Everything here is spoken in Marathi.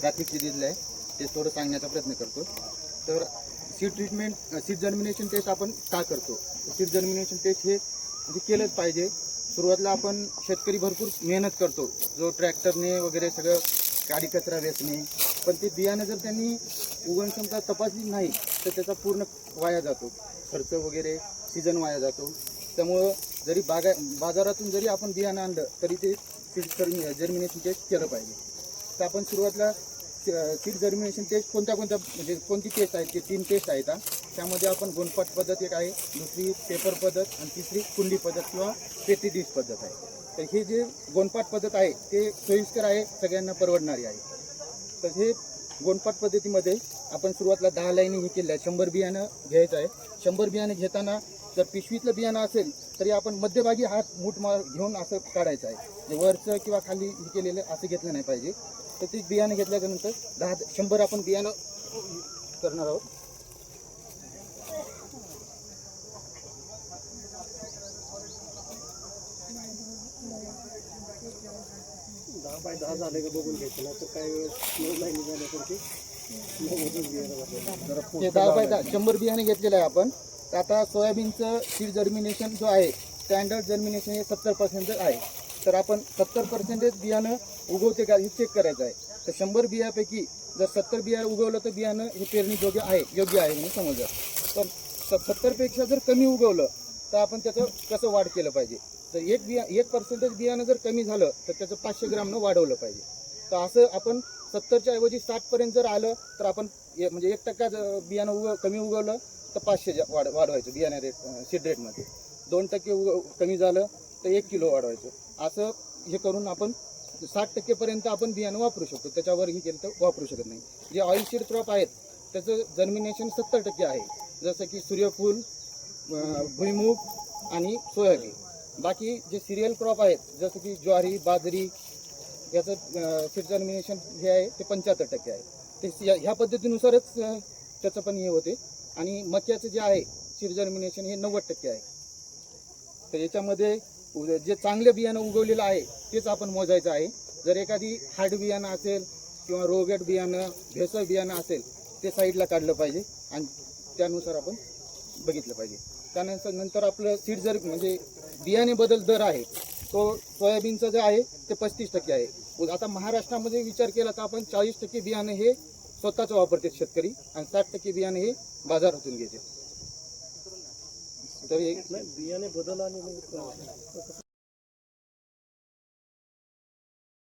प्रात्यक्षिक दिलेलं आहे ते थोडं सांगण्याचा प्रयत्न करतो. तर seed treatment, seed germination test आपण का करतो? सीड जर्मिनेशन टेस्ट हे म्हणजे केलंच पाहिजे. सुरुवातीला आपण शेतकरी भरपूर मेहनत करतो, जो ट्रॅक्टरने वगैरे सगळं काडी कचरा वेचणे, पण ते बियाणं जर त्यांनी उगवण क्षमता तपासली नाही तर त्याचा पूर्ण वाया जातो, खर्च वगैरे सीझन वाया जातो. त्यामुळं जरी बाजारातून जरी आपण बियाणं आणलं तरी ते सीड जर्मिनेशन टेस्ट केलं पाहिजे. तर आपण सुरुवातीला सीड जर्मिनेशन टेस्ट कोणत्या म्हणजे कोणती टेस्ट आहेत? ते 3 टेस्ट आहेत. त्यामध्ये आपण गोंडपाट पद्धत एक आहे, दुसरी पेपर पद्धत आणि तिसरी कुंडी पद्धत किंवा पेटी डिश पद्धत आहे. तर हे जे गोंडपाट पद्धत आहे ते सोयीस्कर आहे, सगळ्यांना परवडणारी आहे. तर हे गोंडपाट पद्धतीमध्ये आपण सुरुवातीला 10 लाईनी हे केल्या आहे. 100 बियाणं घ्यायचं आहे. 100 बियाणं घेताना जर पिशवीतलं बियाणं असेल तरी आपण मध्यभागी हात मूठ घेऊन असं काढायचं आहे. जे वरचं किंवा खाली हे केलेलं असं घेतलं नाही पाहिजे. तर ते बियाणं घेतल्यानंतर 100 आपण बियाणं करणार आहोत. बाय 10 झाले का बघून घ्यायचं ना, तर काही वेळेस 9 लाईनी झाल्यासारखी ते 10 बाय 10 100 बियाणे घेतलेलं आहे आपण. तर आता सोयाबीनचं सीड जर्मिनेशन जो आहे, स्टँडर्ड जर्मिनेशन हे 70% आहे. तर आपण 70% बियाणं उगवते का हे चेक करायचं आहे. तर 100 बियापैकी जर 70 बिया उगवलं तर बियाणं हे पेरणी योग्य आहे म्हणून समजा. तर 70पेक्षा जर कमी उगवलं तर आपण त्याचं कसं वाढ केलं पाहिजे? तर 1% बियाणं जर कमी झालं तर त्याचं 500 ग्रामनं वाढवलं पाहिजे. तर असं आपण 70च्या ऐवजी 60पर्यंत जर आलं तर आपण म्हणजे 1% बियाणं कमी उगवलं तर 500 वाढवायचं बियाणं रेट, सीड रेटमध्ये. 2% कमी झालं तर 1 किलो वाढवायचं. असं हे करून आपण 60% आपण बियाणं वापरू शकतो. त्याच्यावर हे केलं तर वापरू शकत नाही. जे ऑइल सीड क्रॉप आहेत त्याचं जर्मिनेशन 70% आहे, जसं की सूर्यफूल, भुईमूग आणि सोयाबीन. बाकी जे सिरियल क्रॉप आहेत जसं की ज्वारी, बाजरी, याचं सीड जर्मिनेशन हे आहे ते 75% आहे. ते ह्या पद्धतीनुसारच त्याचं पण हे होते. आणि मक्याचं जे आहे सीड जर्मिनेशन हे 90% आहे. तर याच्यामध्ये जे चांगले बियाणं उगवलेलं आहे तेच आपण मोजायचं आहे. जर एखादी हार्ड बियाणं असेल किंवा रोगट बियाणं, भेसळ बियाणं असेल ते साईडला काढलं पाहिजे आणि त्यानुसार आपण बघितलं पाहिजे. त्यानंतर आपलं सीड जर म्हणजे बियाणे बदल दर आहे तो सोयाबीनचा जो आहे ते 35% आहे. आता महाराष्ट्रामध्ये विचार केला तर आपण 40% बियाणं हे स्वतःचं वापरते शेतकरी आणि 60% बियाणे हे बाजारातून घ्यायचे. तर बियाणे बदल आणि